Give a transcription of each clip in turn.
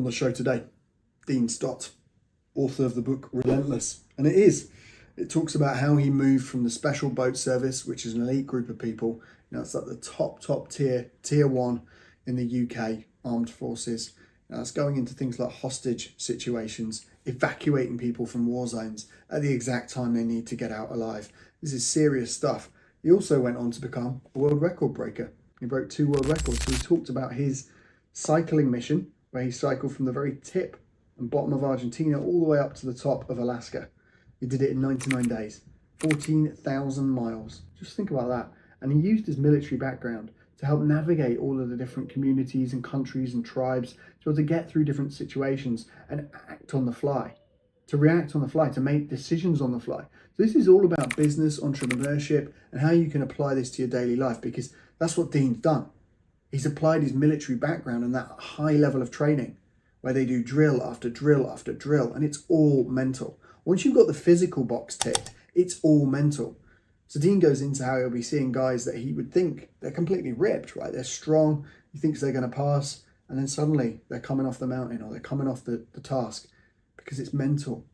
On the show today, Dean Stott, author of the book Relentless. And it talks about how he moved from the Special Boat Service, which is an elite group of people. It's like the top tier, tier one in the UK armed forces. It's going into things like hostage situations, evacuating people from war zones at the exact time they need to get out alive. This is serious stuff. He also went on to become a world record breaker. He broke 2 world records. So he talked about his cycling mission, where he cycled from the very tip and bottom of Argentina all the way up to the top of Alaska. He did it in 99 days, 14,000 miles. Just think about that. And he used his military background to help navigate all of the different communities and countries and tribes to be able to get through different situations and act on the fly, to react on the fly, to make decisions on the fly. So this is all about business, entrepreneurship, and how you can apply this to your daily life, because that's what Dean's done. He's applied his military background and that high level of training where they do drill after drill after drill, and it's all mental. Once you've got the physical box ticked, it's all mental. So Dean goes into how he'll be seeing guys that he would think they're completely ripped, right? They're strong, he thinks they're going to pass, and then suddenly they're coming off the mountain or they're coming off the task because it's mental.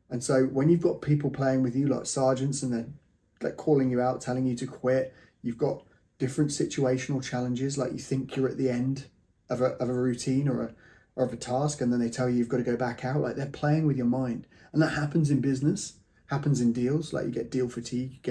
And so when you've got people playing with you like sergeants and they're calling you out, telling you to quit, you've got different situational challenges, like you think you're at the end of a routine or of a task, and then they tell you you've got to go back out. Like, they're playing with your mind. And that happens in business, happens in deals, like you get deal fatigue,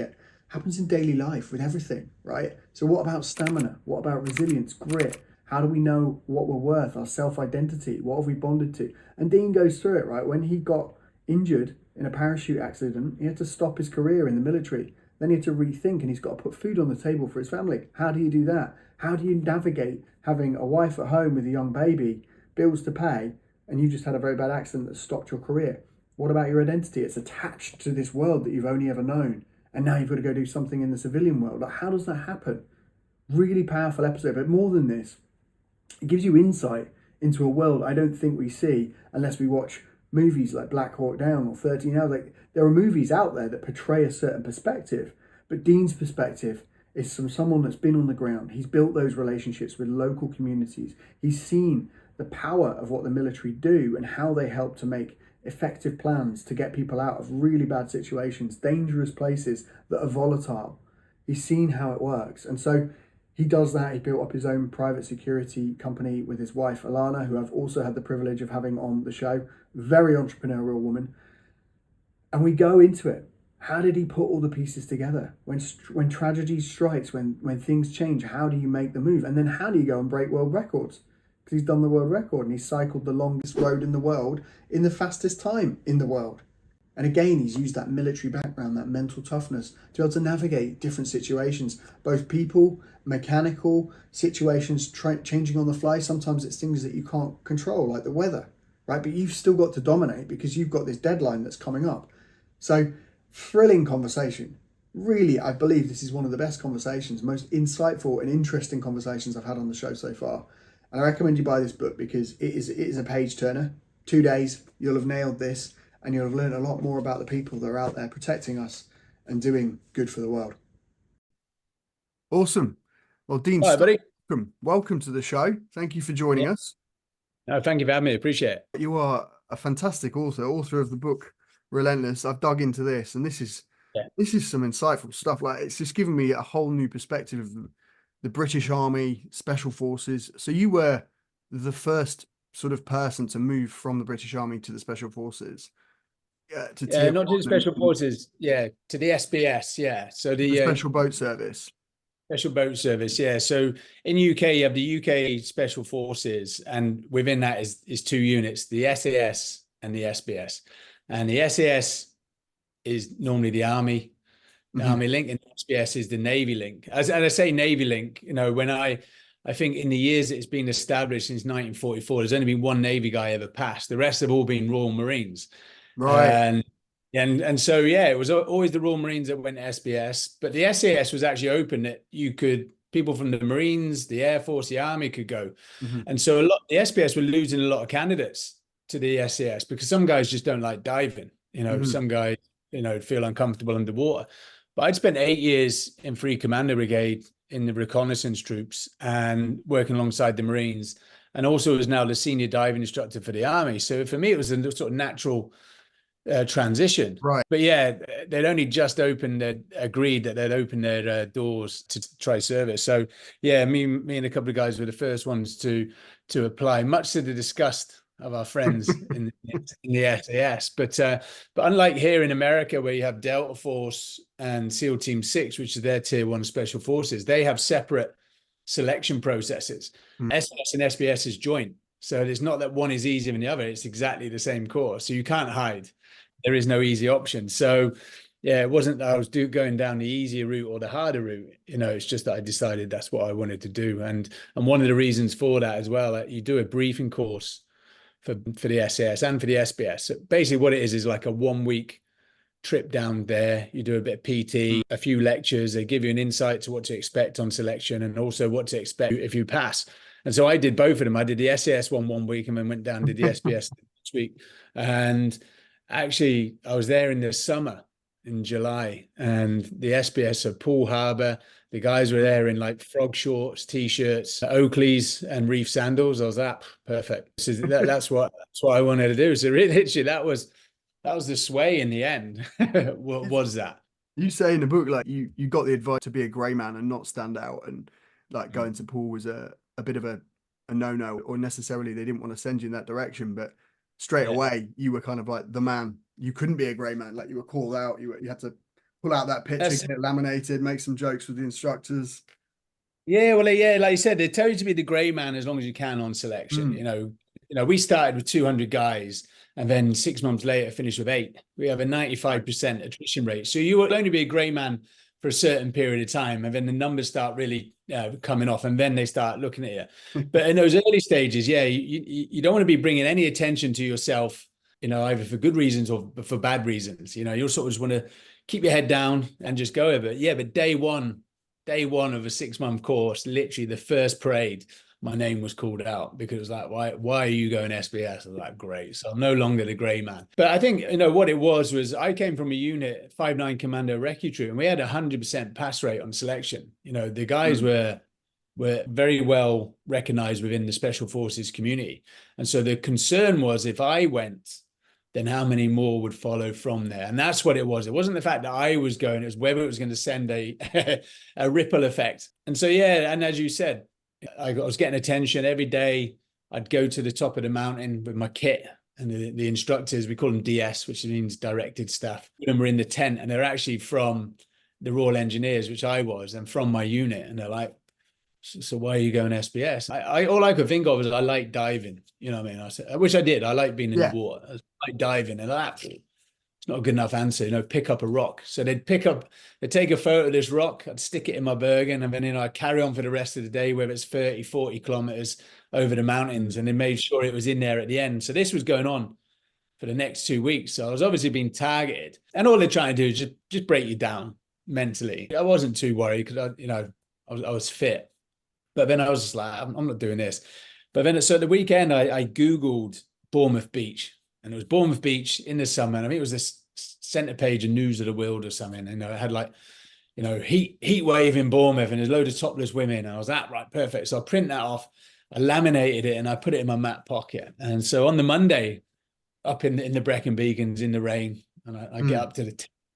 happens in daily life with everything, right? So what about stamina? What about resilience, grit? How do we know what we're worth, our self-identity? What have we bonded to? And Dean goes through it, right? When he got injured in a parachute accident, he had to stop his career in the military. Then he had to rethink, and he's got to put food on the table for his family. How do you do that? How do you navigate having a wife at home with a young baby, bills to pay, and you just had a very bad accident that stopped your career? What about your identity? It's attached to this world that you've only ever known, and now you've got to go do something in the civilian world. Like, how does that happen? Really powerful episode, but more than this, it gives you insight into a world I don't think we see unless we watch movies like Black Hawk Down or 13 Hours. Like, there are movies out there that portray a certain perspective, but Dean's perspective is from someone that's been on the ground. He's built those relationships with local communities. He's seen the power of what the military do and how they help to make effective plans to get people out of really bad situations, dangerous places that are volatile. He's seen how it works. And so he does that. He built up his own private security company with his wife, Alana, who I've also had the privilege of having on the show. Very entrepreneurial woman. And we go into it. How did he put all the pieces together? When tragedy strikes, when things change, how do you make the move? And then how do you go and break world records? Because he's done the world record and he's cycled the longest road in the world in the fastest time in the world. And again, he's used that military background, that mental toughness to be able to navigate different situations, both people, mechanical situations, changing on the fly. Sometimes it's things that you can't control, like the weather, right? But you've still got to dominate because you've got this deadline that's coming up. So thrilling conversation. Really, I believe this is one of the best conversations, most insightful and interesting conversations I've had on the show so far. And I recommend you buy this book because it is a page turner. 2 days, you'll have nailed this, and you'll have learned a lot more about the people that are out there protecting us and doing good for the world. Awesome. Well, Dean, hi, buddy. Welcome to the show. Thank you for joining us. No, thank you for having me. Appreciate it. You are a fantastic author of the book Relentless. I've dug into this, and this is some insightful stuff. Like, it's just given me a whole new perspective of the British Army Special Forces. So you were the first sort of person to move from the British Army to the Special Forces. Not to the Special Forces, to the SBS, so the Special Boat Service. Special Boat Service, so in UK you have the UK Special Forces, and within that is 2 units, the SAS and the SBS. And the SAS is normally the Army link, and the SBS is the Navy link. As I say, Navy link, when I think in the years it's been established since 1944, there's only been 1 Navy guy ever passed. The rest have all been Royal Marines. Right. And so, it was always the Royal Marines that went to SBS, but the SAS was actually open that people from the Marines, the Air Force, the Army could go. And so the SBS were losing a lot of candidates to the SAS because some guys just don't like diving. Some guys, feel uncomfortable underwater. But I'd spent 8 years in 3 Commander Brigade in the reconnaissance troops and working alongside the Marines. and also is now the senior diving instructor for the Army. So for me, it was a sort of natural transition. Right. But yeah, they'd only just agreed that they'd open their doors to try service. So yeah, me and a couple of guys were the first ones to apply, much to the disgust of our friends in the SAS. But unlike here in America, where you have Delta Force and SEAL Team 6, which is their tier 1 special forces, they have separate selection processes. SAS and SBS is joint. So it's not that one is easier than the other. It's exactly the same course. So you can't hide. There is no easy option. So yeah, it wasn't that I was going down the easier route or the harder route. You know, it's just that I decided that's what I wanted to do. And one of the reasons for that as well, you do a briefing course for the SAS and for the SBS. So basically what it is like a 1 week trip down there. You do a bit of PT, a few lectures. They give you an insight to what to expect on selection and also what to expect if you pass. And so I did both of them. I did the SAS one week and then went down and did the SBS next week. And actually, I was there in the summer in July, and the SBS of Poole Harbour. The guys were there in like frog shorts, t-shirts, Oakleys, and reef sandals. I was perfect. So that's what I wanted to do. So literally, that was the sway in the end. What was that? You say in the book, like you got the advice to be a grey man and not stand out, and like going to Poole was a bit of a no-no, or necessarily they didn't want to send you in that direction, but straight away you were kind of like the man. You couldn't be a grey man, like you were called out. You had to pull out that picture, get it laminated, make some jokes with the instructors. Yeah, well, yeah, like you said, they tell you to be the grey man as long as you can on selection. You know, we started with 200 guys, and then 6 months later finished with 8. We have a 95% attrition rate. So you will only be a grey man for a certain period of time, and then the numbers start really coming off, and then they start looking at you. But in those early stages, yeah, you don't want to be bringing any attention to yourself, you know, either for good reasons or for bad reasons. You know, you'll sort of just want to keep your head down and just go over it. Yeah, but day one of a 6-month course, literally the first parade, my name was called out because it was like, why are you going SBS? I was like, great. So I'm no longer the grey man. But I think, you know, what it was I came from a unit, 5'9" Commando Recce Troop, and we had 100% pass rate on selection. You know, the guys were very well recognized within the Special Forces community. And so the concern was if I went, then how many more would follow from there? And that's what it was. It wasn't the fact that I was going, it was whether it was going to send a ripple effect. And so, yeah, and as you said, I was getting attention every day. I'd go to the top of the mountain with my kit, and the instructors, we call them DS, which means directed staff, and we're in the tent, and they're actually from the Royal Engineers, which I was, and from my unit. And they're like, so why are you going SBS? All I could think of is I like diving. You know what I mean? I said, which I did. I like being in the water. I like diving, and it's not a good enough answer. You know, pick up a rock. So they'd take a photo of this rock, I'd stick it in my Bergen, and then, you know, I'd carry on for the rest of the day, whether it's 30, 40 kilometers over the mountains, and they made sure it was in there at the end. So this was going on for the next 2 weeks. So I was obviously being targeted, and all they're trying to do is just break you down mentally. I wasn't too worried because I was fit, but then I was just like, I'm not doing this. But then so the weekend I Googled Bournemouth Beach. And it was Bournemouth Beach in the summer. And I mean, it was this center page of News of the World or something. And it had like, you know, heat wave in Bournemouth, and there's a load of topless women. And I was right, perfect. So I print that off, I laminated it, and I put it in my mat pocket. And so on the Monday, up in the Brecon Beacons in the rain, and I get up to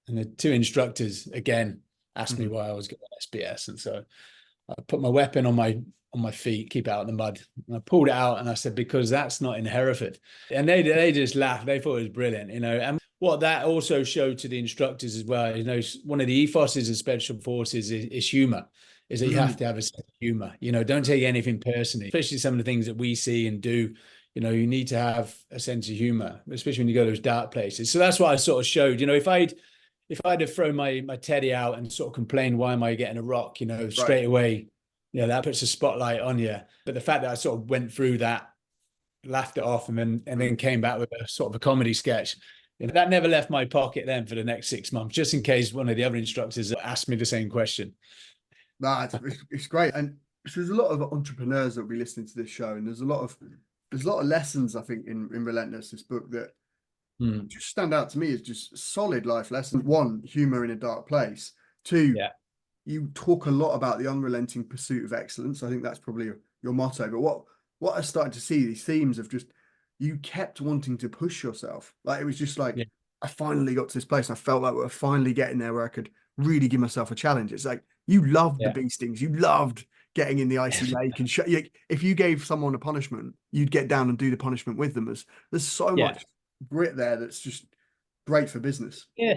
and the 2 instructors again asked me why I was going SBS. And so I put my weapon on my feet, keep out in the mud. And I pulled it out and I said, because that's not in Hereford. And they just laughed. They thought it was brilliant, you know. And what that also showed to the instructors as well, you know, one of the ethoses of Special Forces is humor, is that you have to have a sense of humor. You know, don't take anything personally, especially some of the things that we see and do. You know, you need to have a sense of humor, especially when you go to those dark places. So that's what I sort of showed. You know, if I'd have thrown my teddy out and sort of complained, why am I getting a rock? You know, straight away, you know, that puts a spotlight on you. But the fact that I sort of went through that, laughed it off, and then came back with a sort of a comedy sketch, you know, that never left my pocket then for the next 6 months, just in case one of the other instructors asked me the same question. It's great. And so there's a lot of entrepreneurs that will be listening to this show, and there's a lot of lessons, I think, in Relentless, this book, that just stand out to me as just solid life lessons. 1, humor in a dark place. 2, you talk a lot about the unrelenting pursuit of excellence. I think that's probably your motto. But what I started to see, these themes of just, you kept wanting to push yourself. Like, it was just like, Yeah. I finally got to this place and I felt like we were finally getting there where I could really give myself a challenge. It's like, you loved the Yeah. bee stings. You loved getting in the icy lake and if you gave someone a punishment, you'd get down and do the punishment with them. There's so Yeah. much grit there that's just great for business. Yeah.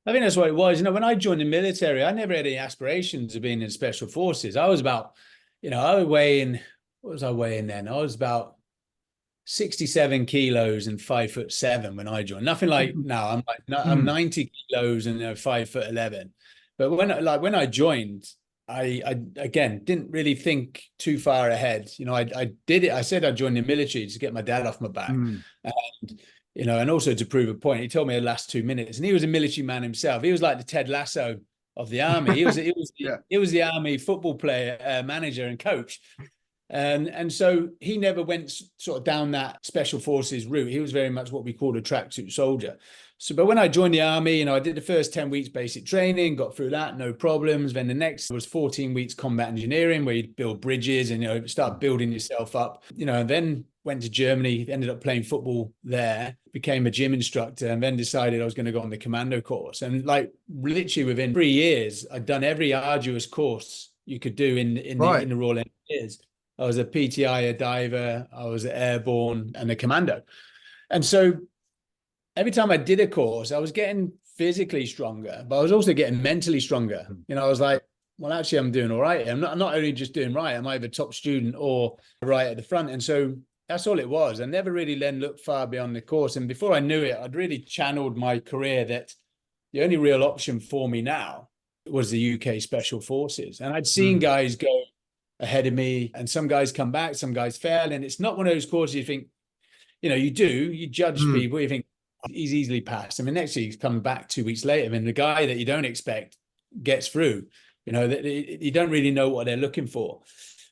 I think that's what it was. You know, when I joined the military, I never had any aspirations of being in special forces. I was about, you know, I was weighing, what was I weighing then? I was about 67 kilos and 5'7" when I joined. Nothing like now. I'm like, no, I'm 90 kilos and 5'11". But when I joined, I again didn't really think too far ahead. You know, I did it. I said I joined the military to get my dad off my back, and you know, and also to prove a point. He told me the last 2 minutes, and he was a military man himself. He was like the Ted Lasso of the army. Yeah. He was the army football player, manager, and coach. And so he never went sort of down that special forces route. He was very much what we call a tracksuit soldier. So, but when I joined the army, you know, I did the first 10 weeks basic training, got through that, no problems. Then the next was 14 weeks combat engineering, where you build bridges and, you know, start building yourself up, you know, and then went to Germany, ended up playing football there, became a gym instructor, and then decided I was going to go on the commando course. And like literally within 3 years, I'd done every arduous course you could do in Right. the Royal Engineers. I was a PTI, a diver, I was airborne, and a commando. And so every time I did a course, I was getting physically stronger, but I was also getting mentally stronger. You know, I was like, well, actually, I'm doing all right. I'm not only just doing right, I'm either top student or right at the front. And so that's all it was. I never really then looked far beyond the course. And before I knew it, I'd really channeled my career that the only real option for me now was the UK Special Forces. And I'd seen guys go ahead of me, and some guys come back, some guys fail. And it's not one of those courses you think, you know, you judge people, you think he's easily passed. I mean, next year he's coming back 2 weeks later, and the guy that you don't expect gets through. You know, that you don't really know what they're looking for.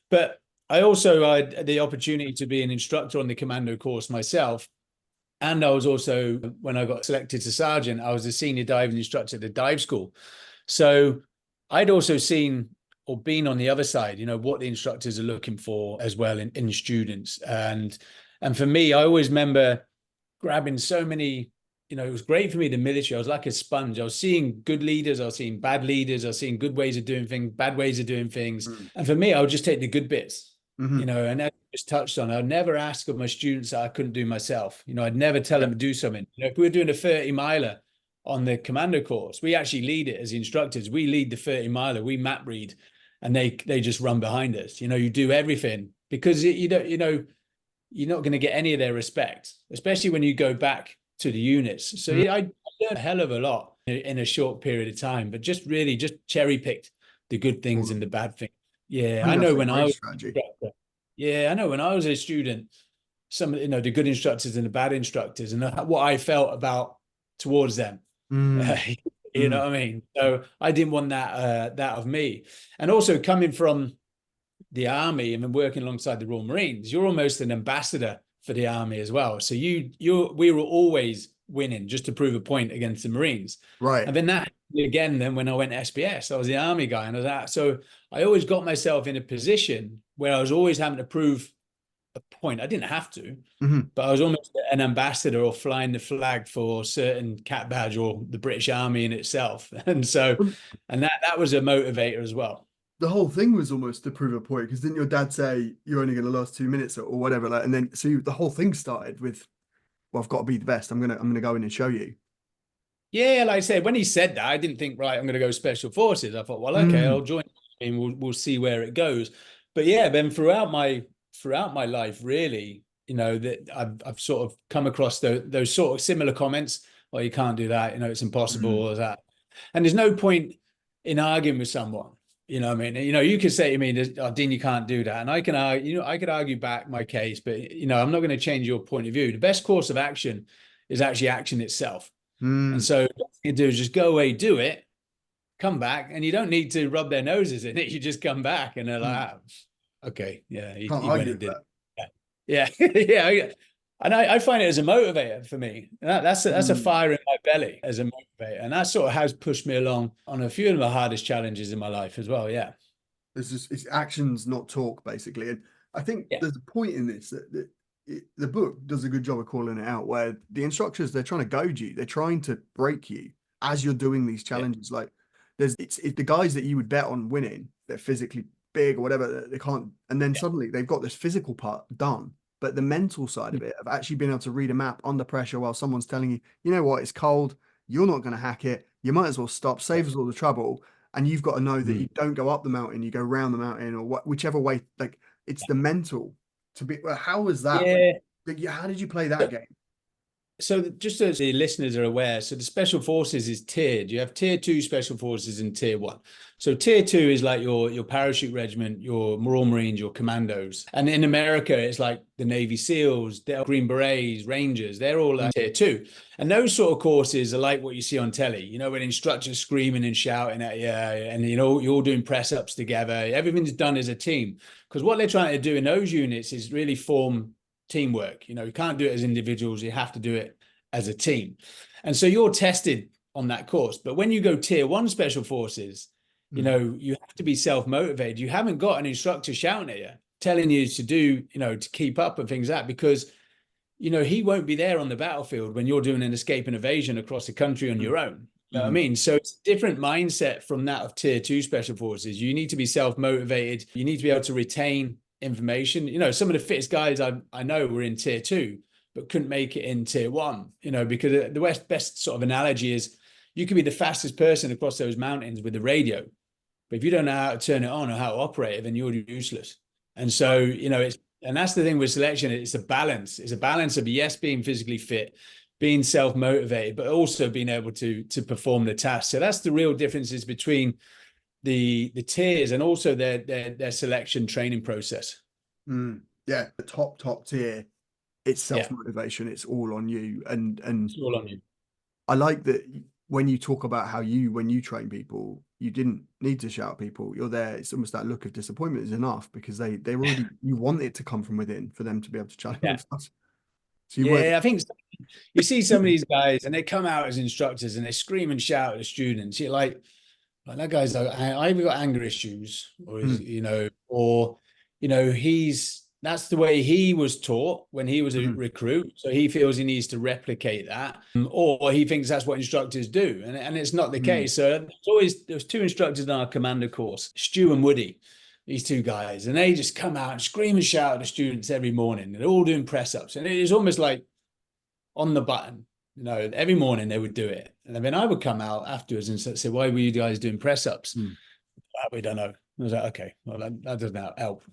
But I also had the opportunity to be an instructor on the commando course myself. And I was also, when I got selected to sergeant, I was a senior diving instructor at the dive school. So I'd also seen or been on the other side, you know, what the instructors are looking for as well in students. And for me, I always remember grabbing so many, you know, it was great for me, the military. I was like a sponge. I was seeing good leaders, I was seeing bad leaders, I was seeing good ways of doing things, bad ways of doing things. And for me, I would just take the good bits, you know, and as I just touched on, I'd never ask of my students that I couldn't do myself. You know, I'd never tell them to do something. You know, if we were doing a 30 miler on the commando course, we actually lead it as instructors. We lead the 30 miler, we map read, and they just run behind us. You know, you do everything because you don't, you know, you're not going to get any of their respect, especially when you go back to the units. So I learned a hell of a lot in a short period of time, but just really just cherry picked the good things and the bad things. Yeah, I I think that's know a when I great was strategy. yeah, I know when I was a student, some, you know, the good instructors and the bad instructors, and what I felt about towards them. You know what I mean? So I didn't want that of me. And also coming from the army and working alongside the Royal Marines, you're almost an ambassador for the army as well. So we were always winning just to prove a point against the Marines. Right. And then that again, then when I went to SBS, I was the army guy, and so I always got myself in a position where I was always having to prove a point. I didn't have to, but I was almost an ambassador or flying the flag for certain cat badge or the British Army in itself. And so, and that was a motivator as well. The whole thing was almost to prove a point, because didn't your dad say you're only going to last 2 minutes or whatever, like, and then the whole thing started with, well, I've got to be the best. I'm gonna go in and show you. Yeah, like I said, when he said that, I didn't think, right, I'm going to go special forces. I thought, well, okay, I'll join and we'll see where it goes. But yeah, then throughout my life, really, you know, that I've sort of come across those sort of similar comments. Well, you can't do that, you know, it's impossible or that. And there's no point in arguing with someone. You know what I mean? You know, you could say to me, oh, Dean, you can't do that. And I can argue, you know, I could argue back my case, but, you know, I'm not going to change your point of view. The best course of action is actually action itself. And so what you do is just go away, do it, come back, and you don't need to rub their noses in it. You just come back and they're like, okay, yeah, Can't he went argue and with did that. it. Yeah. Yeah. And I find it as a motivator for me. That's a fire in my belly as a motivator. And that sort of has pushed me along on a few of the hardest challenges in my life as well. Yeah. It's actions, not talk, basically. And I think Yeah. there's a point in this that the book does a good job of calling it out, where the instructors, they're trying to goad you, they're trying to break you as you're doing these Yeah. challenges. Like it's the guys that you would bet on winning, they're physically big or whatever, they can't, and then Yeah. suddenly they've got this physical part done, but the mental side of it, of actually being able to read a map under pressure while someone's telling you, you know what, it's cold, you're not going to hack it, you might as well stop, Yeah. save us all the trouble. And you've got to know that Mm. you don't go up the mountain, you go round the mountain, or whichever way. Like it's the mental to be. Well, how was that? Yeah. Like, how did you play that game? So just as the listeners are aware, so the special forces is tiered. You have tier 2 special forces and tier 1. So tier 2 is like your parachute regiment, your Royal Marines, your commandos. And in America, it's like the Navy SEALs, the Green Berets, Rangers. They're all like tier 2. And those sort of courses are like what you see on telly, you know, when instructors screaming and shouting at you, and you know, you're all doing press ups together. Everything's done as a team. Because what they're trying to do in those units is really form teamwork. You know, you can't do it as individuals, you have to do it as a team. And so you're tested on that course. But when you go tier 1 special forces, you know, you have to be self-motivated. You haven't got an instructor shouting at you, telling you to do, you know, to keep up and things like that, because, you know, he won't be there on the battlefield when you're doing an escape and evasion across the country on your own. You know what I mean? So it's a different mindset from that of tier 2 special forces. You need to be self-motivated. You need to be able to retain information. You know, some of the fittest guys I know were in tier 2, but couldn't make it in tier 1, you know, because the best sort of analogy is you could be the fastest person across those mountains with the radio, but if you don't know how to turn it on or how to operate it, then you're useless. And so, you know, and that's the thing with selection. It's a balance. It's a balance of, yes, being physically fit, being self-motivated, but also being able to perform the task. So that's the real differences between the tiers and also their selection training process. Yeah, the top tier, it's Yeah, self-motivation, it's all on you. And it's all on you. I like that when you talk about how when you train people, you didn't need to shout at people. You're there. It's almost that look of disappointment is enough, because they're already, you want it to come from within for them to be able to challenge Yeah. themselves. So you weren't. Yeah, I think you see some of these guys and they come out as instructors and they scream and shout at the students. You're like that guy's like, I either got anger issues, or is, you know, or, you know, that's the way he was taught when he was a recruit. So he feels he needs to replicate that, or he thinks that's what instructors do. And it's not the case. So there's 2 instructors in our commander course, Stu and Woody, these 2 guys, and they just come out and scream and shout at the students every morning. They're all doing press ups. And it is almost like on the button. You know, every morning they would do it. And then I would come out afterwards and say, why were you guys doing press ups? We don't know. I was like, okay, well, that doesn't help.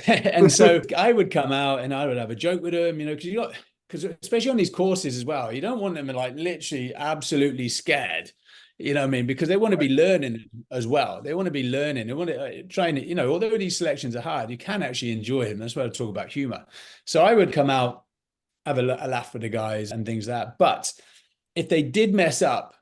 And so I would come out and I would have a joke with them, you know, because especially on these courses as well, you don't want them like literally absolutely scared, you know what I mean? Because they want to be learning as well. They want to be learning. They want to trying to, you know, although these selections are hard, you can actually enjoy them. That's why I talk about humor. So I would come out, have a laugh with the guys and things like that. But if they did mess up,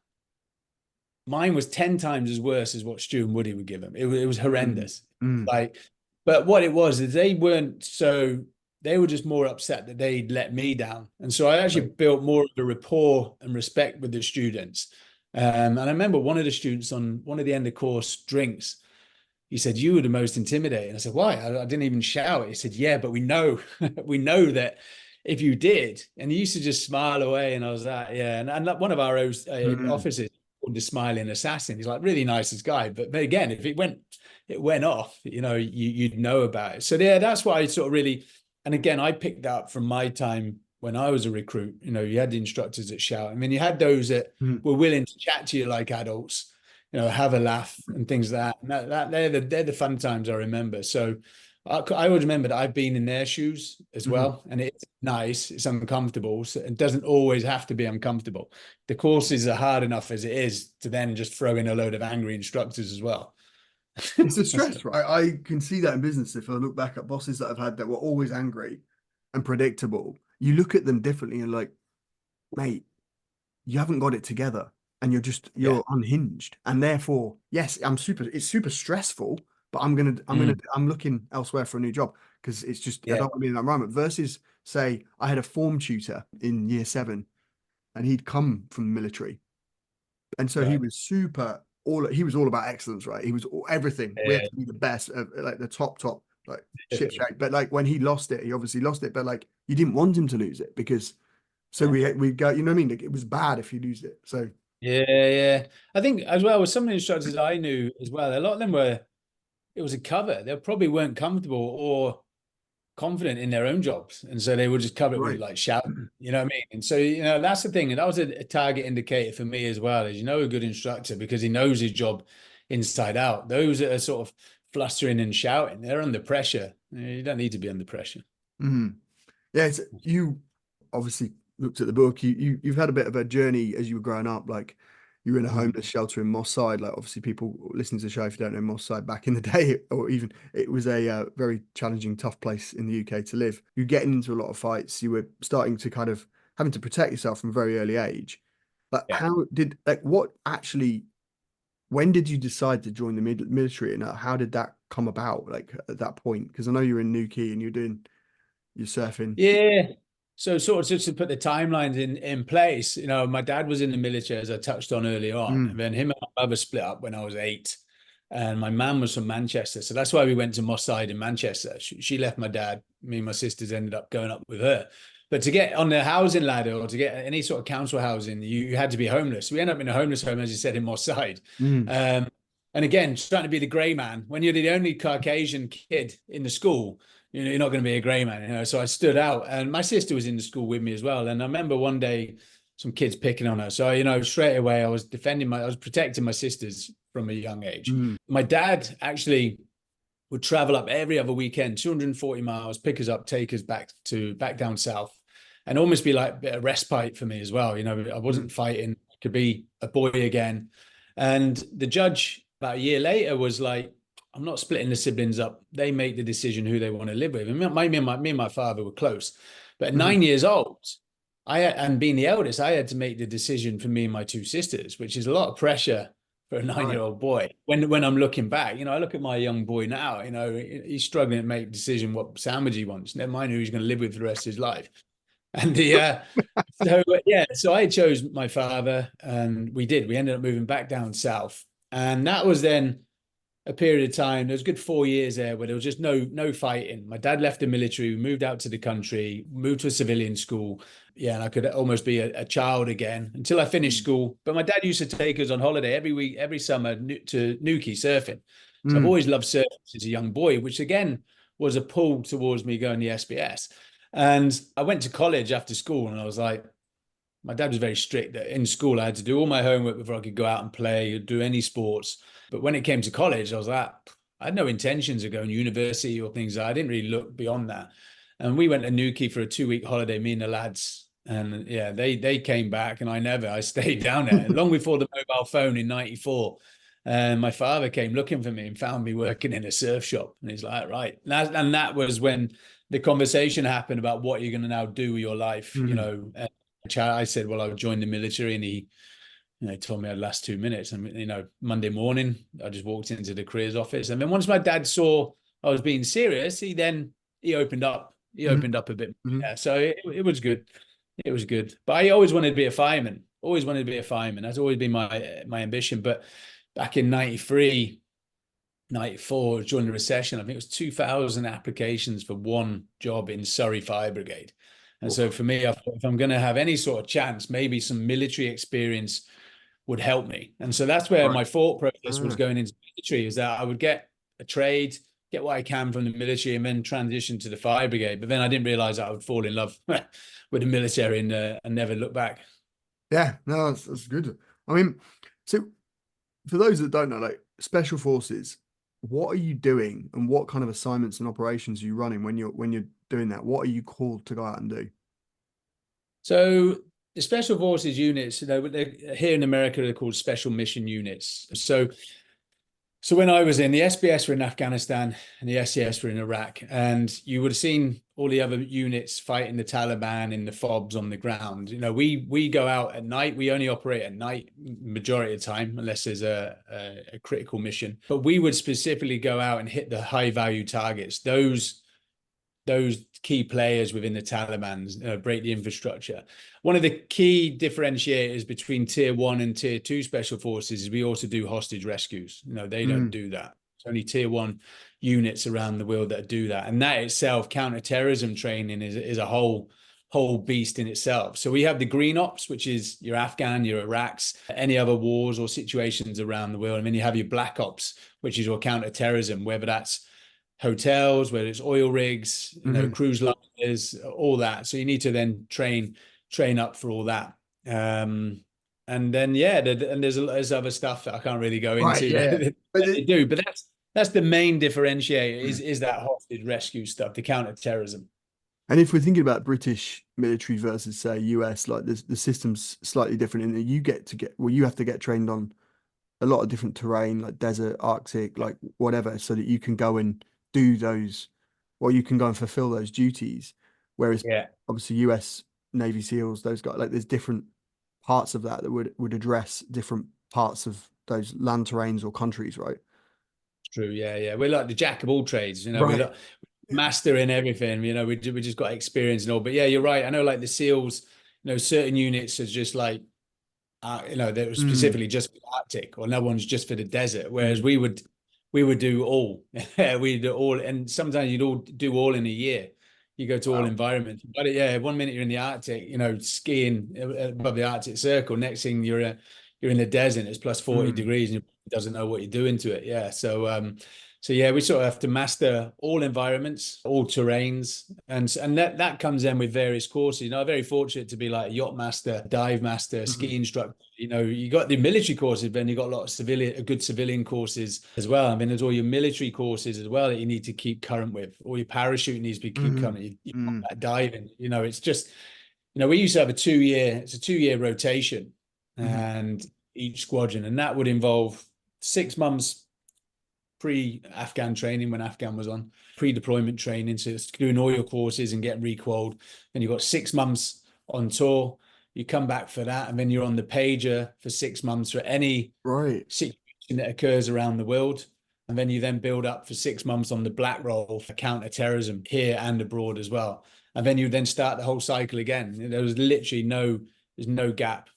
mine was 10 times as worse as what Stu and Woody would give them. It was horrendous. Like, but what it was is they were just more upset that they'd let me down. And so I actually built more of a rapport and respect with the students. And I remember one of the students on one of the end of course drinks, he said, you were the most intimidating. I said, why? I didn't even shout. He said, yeah, but we know, we know that if you did. And he used to just smile away. And I was like, yeah. And one of our officers called the smiling assassin. He's like, really nicest guy. But again, if it went off, you know, you'd know about it. So yeah, that's why I sort of really, and again, I picked up from my time when I was a recruit. You know, you had the instructors that shout. I mean, you had those that were willing to chat to you like adults, you know, have a laugh and things like that. And they're the fun times I remember. So I would remember that I've been in their shoes as well, and it's nice. It's uncomfortable. So it doesn't always have to be uncomfortable. The courses are hard enough as it is to then just throw in a load of angry instructors as well. It's a stress, right? I can see that in business. If I look back at bosses that I've had that were always angry and predictable, you look at them differently and like, mate, you haven't got it together and you're unhinged. And therefore, yes, it's super stressful, but I'm looking elsewhere for a new job, because it's just, I don't want to be in that environment. Versus, say, I had a form tutor in year 7 and he'd come from the military. And so he was he was all about excellence, right? He was everything. We had to be the best, like the top. like shit shape. But like when he lost it, he obviously lost it. But like you didn't want him to lose it because so we go, you know what I mean? Like it was bad if you lose it. So Yeah, yeah. I think as well with some of the instructors I knew as well, a lot of them were, it was a cover. They probably weren't comfortable or confident in their own jobs. And so they would just cover it with right. like shout, you know what I mean? And so, you know, that's the thing. And that was a target indicator for me as well, is, you know, a good instructor because he knows his job inside out. Those that are sort of flustering and shouting, they're under pressure. You don't need to be under pressure. Mhm. Yeah, you obviously looked at the book. You've had a bit of a journey as you were growing up. Like you were in a Mm. homeless shelter in Moss Side. Like obviously, people listening to the show, if you don't know Moss Side, back in the day, or even it was a very challenging, tough place in the UK to live. You're getting into a lot of fights. You were starting to kind of having to protect yourself from a very early age. But Yeah. how did like what actually? When did you decide to join the military, and how did that come about? Like at that point, because I know you're in Newquay and you're doing you're surfing. Yeah. So sort of just to put the timelines in place, you know, my dad was in the military, as I touched on early on, and Mm, then him and my mother split up when I was 8. And my mum was from Manchester. So that's why we went to Moss Side in Manchester. She left my dad. Me and my sisters ended up going up with her. But to get on the housing ladder or to get any sort of council housing, you had to be homeless. We ended up in a homeless home, as you said, in Moss Side. mm, Um, and again, trying to be the grey man when you're the only Caucasian kid in the school, you know, you're not going to be a grey man, you know. So I stood out, and my sister was in the school with me as well. And I remember one day some kids picking on her. So, you know, straight away I was I was protecting my sisters from a young age. mm. My dad actually would travel up every other weekend, 240 miles, pick us up, take us back down south, and almost be like a bit of respite for me as well. You know, I Mm, wasn't fighting, could be a boy again. And the judge about a year later was like, I'm not splitting the siblings up. They make the decision who they want to live with. And me and my father were close. But at mhm. 9 years old, and being the eldest, I had to make the decision for me and my two sisters, which is a lot of pressure for a 9 year Right. old boy. When I'm looking back, you know, I look at my young boy now, you know, he's struggling to make a decision what sandwich he wants, never mind who he's going to live with for the rest of his life. And so I chose my father, and we ended up moving back down south. And that was then a period of time. There was a good 4 years there where there was just no fighting. My dad left the military, we moved out to the country, moved to a civilian school. Yeah, and I could almost be a child again until I finished Mm, school. But my dad used to take us on holiday every week, every summer to Newquay surfing. So I've mm, always loved surfing as a young boy, which again was a pull towards me going to the SBS. And I went to college after school, and I was like, my dad was very strict that in school I had to do all my homework before I could go out and play or do any sports. But when it came to college, I was like, I had no intentions of going to university or things. I didn't really look beyond that. And we went to Newquay for a 2 week holiday, me and the lads. And yeah, they came back, and I stayed down there long before the mobile phone in '94. And my father came looking for me and found me working in a surf shop. And he's like, right. And that was when the conversation happened about what you're going to now do with your life, you mm. know. I said, well, I'll join the military. And he, you know, told me I'd last 2 minutes. And, you know, Monday morning, I just walked into the careers office. And then once my dad saw I was being serious, he opened up. He Mhm, opened up a bit. mhm. Yeah. So it was good. It was good. But I always wanted to be a fireman. Always wanted to be a fireman. That's always been my ambition. But back in '93, '94, during the recession, I think it was 2,000 applications for one job in Surrey Fire Brigade. And so Oof. for me, I thought if I'm going to have any sort of chance, maybe some military experience would help me. And so that's where Right. my thought process was Ah. going into military, is that I would get a trade, get what I can from the military, and then transition to the fire brigade. But then I didn't realize I would fall in love with the military and never look back. Yeah, no, that's good. I mean, so for those that don't know, like special forces, what are you doing and what kind of assignments and operations are you running when you're doing that? What are you called to go out and do? So the special forces units, they're here in America, they're called special mission units. So when I was in the SBS were in Afghanistan and the SES were in Iraq, and you would have seen all the other units fighting the Taliban in the FOBs on the ground. You know, we go out at night. We only operate at night majority of the time, unless there's a critical mission. But we would specifically go out and hit the high value targets. Those key players within the Taliban, break the infrastructure. One of the key differentiators between tier 1 and tier 2 special forces is we also do hostage rescues. You know, they don't Mm, do that. It's only tier 1 units around the world that do that. And that itself, counterterrorism training is a whole beast in itself. So we have the green ops, which is your Afghan, your Iraqs, any other wars or situations around the world. And then you have your black ops, which is your counterterrorism, whether that's hotels, whether it's oil rigs, cruise liners, all that. So you need to then train up for all that. And then and there's other stuff that I can't really go Right, into yeah. that they do, but that's the main differentiator is that hostage rescue stuff, the counterterrorism. And if we're thinking about British military versus, say, US, like the system's slightly different in that you have to get trained on a lot of different terrain, like desert, Arctic, like whatever, so that you can go and do those, or you can go and fulfill those duties. Whereas obviously US Navy SEALs, those guys, like there's different parts of that would address different parts of those land terrains or countries, right? True, yeah. We're like the jack of all trades, Right. We're like master in everything, we just got experience and all. But yeah, you're right. I know, like the SEALs, certain units are just like, they were specifically just for the Arctic, or no one's just for the desert. Whereas we would do all, we do all, and sometimes you'd all do all in a year. You go to all environments. But yeah, 1 minute you're in the Arctic, skiing above the Arctic Circle. Next thing you're in the desert. It's plus 40 degrees, and you doesn't know what you're doing to it. Yeah, so yeah, we sort of have to master all environments, all terrains, and that comes in with various courses. I'm very fortunate to be like a yacht master, dive master, ski instructor. You got the military courses, but then you got a lot of good civilian courses as well. I mean, there's all your military courses as well that you need to keep current with. All your parachute needs to be keep current. That diving, it's just, we used to have a 2-year rotation, and each squadron, and that would involve 6 months pre-Afghan training when Afghan was on, pre-deployment training, so it's doing all your courses and getting requalled. Then you've got 6 months on tour. You come back for that, and then you're on the pager for 6 months for any situation that occurs around the world. And then you then build up for 6 months on the black roll for counterterrorism here and abroad as well. And then you then start the whole cycle again. There was literally there's no gap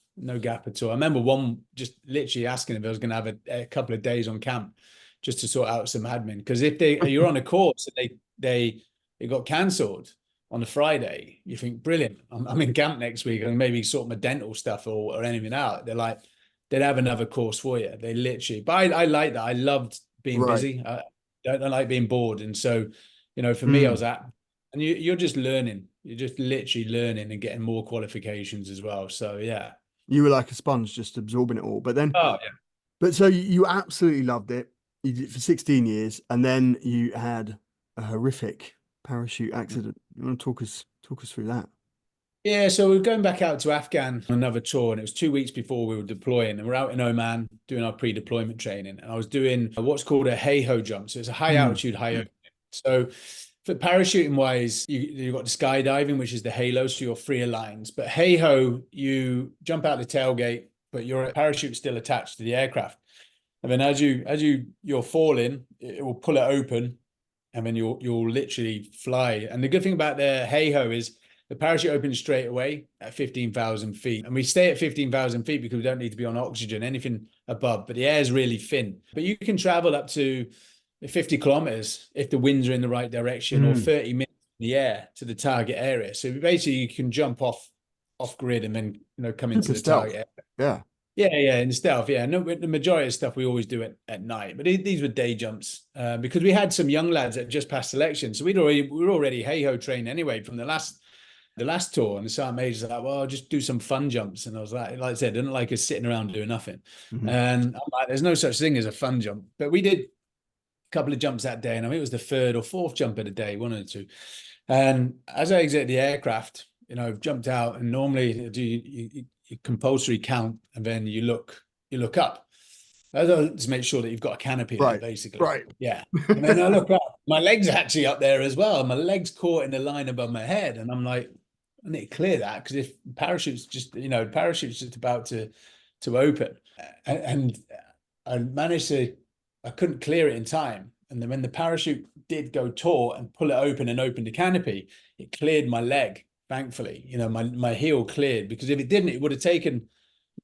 at all. I remember one just literally asking if I was going to have a couple of days on camp just to sort out some admin. Because if you're on a course and it got cancelled on a Friday, you think, brilliant, I'm in camp next week and maybe sort my dental stuff or anything out. They're like, they'd have another course for you. They literally, but I like that. I loved being busy. I don't like being bored. And so, for me, I was and you're just learning. You're just literally learning and getting more qualifications as well. So yeah. You were like a sponge, just absorbing it all. But then, but so you absolutely loved it. You did it for 16 years, and then you had a horrific parachute accident. You want to talk us through that? Yeah, so we were going back out to Afghan on another tour, and it was 2 weeks before we were deploying, and we're out in Oman doing our pre-deployment training, and I was doing what's called a hey-ho jump. So it's a high altitude, high opening. So for parachuting wise, you've got the skydiving, which is the halo, so you're freer lines. But hey-ho, you jump out the tailgate, but your parachute's still attached to the aircraft. And then as you're falling, it will pull it open, and then you'll literally fly. And the good thing about the hey-ho is the parachute opens straight away at 15,000 feet. And we stay at 15,000 feet because we don't need to be on oxygen, anything above, but the air is really thin. But you can travel up to 50 kilometers if the winds are in the right direction, or 30 minutes in the air to the target area. So basically you can jump off grid and then, come into the target area. Yeah, in stealth. Yeah, no, the majority of stuff we always do at night, but these were day jumps because we had some young lads that just passed selection, so we were already hey-ho trained anyway from the last tour. And the sergeant major's like, well, I'll just do some fun jumps, and I was like I said, I didn't like us sitting around doing nothing. And I'm like, there's no such thing as a fun jump, but we did a couple of jumps that day, and I think it was the 3rd or 4th jump of the day, one of the two. And as I exited the aircraft, jumped out, and normally you compulsory count, and then you look up to make sure that you've got a canopy there, basically. Yeah. And then I look up, my leg's actually up there as well. My leg's caught in the line above my head, and I'm like, I need to clear that, because if parachute's just about to open, and I couldn't clear it in time. And then when the parachute did go taut and pull it open and open the canopy, it cleared my leg. Thankfully, my heel cleared, because if it didn't, it would have taken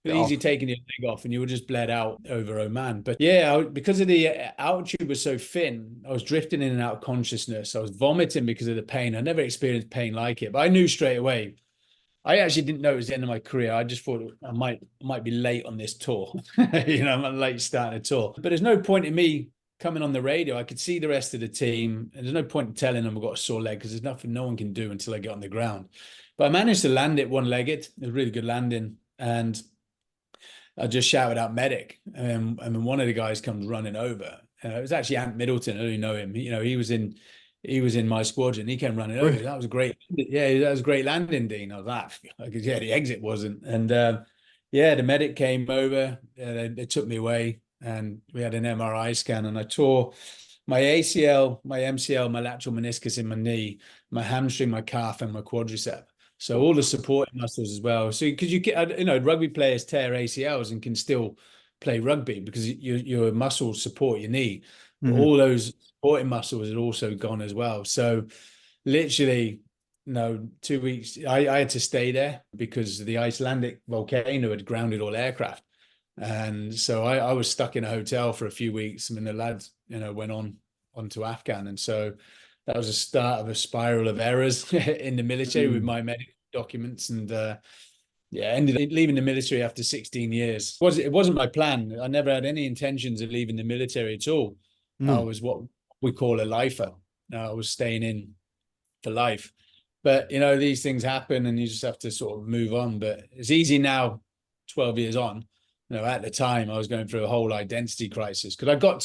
easy taking your leg off and you were just bled out over Oman. But yeah, because of the altitude was so thin, I was drifting in and out of consciousness. I was vomiting because of the pain. I never experienced pain like it, but I knew straight away. I actually didn't know it was the end of my career. I just thought I might be late on this tour. I'm late starting a tour. But there's no point in me coming on the radio. I could see the rest of the team. And there's no point in telling them I've got a sore leg because there's nothing no one can do until I get on the ground. But I managed to land it one-legged. It was a really good landing. And I just shouted out medic. And then one of the guys comes running over. It was actually Ant Middleton. I don't know him. He was in my squadron. He came running over. That was a great, that was a great landing, Dean. I was like, yeah, the exit wasn't. And the medic came over. They took me away, and we had an MRI scan. And I tore my ACL, my MCL, my lateral meniscus in my knee, my hamstring, my calf, and my quadricep. So all the supporting muscles as well. So because rugby players tear ACLs and can still play rugby because your muscles support your knee. But all those supporting muscles had also gone as well. So literally, 2 weeks, I had to stay there because the Icelandic volcano had grounded all aircraft. And so I was stuck in a hotel for a few weeks. I mean, the lads, went on to Afghan. And so that was a start of a spiral of errors in the military with my medical documents. And ended up leaving the military after 16 years. It wasn't my plan. I never had any intentions of leaving the military at all. I was what we call a lifer. I was staying in for life. But, these things happen and you just have to sort of move on. But it's easy now, 12 years on. At the time, I was going through a whole identity crisis because I got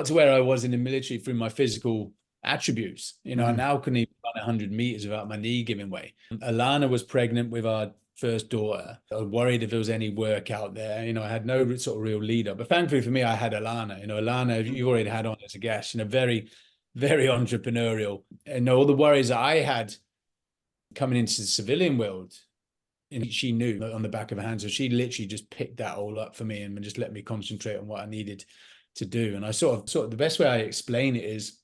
to where I was in the military through my physical attributes. I now couldn't even run 100 meters without my knee giving way. Alana was pregnant with our first daughter. I was worried if there was any work out there. I had no sort of real leader. But thankfully for me, I had Alana. Alana, you've already had on as a guest, very, very entrepreneurial. And all the worries that I had coming into the civilian world, and she knew on the back of her hand. So she literally just picked that all up for me and just let me concentrate on what I needed to do. And I sort of the best way I explain it is,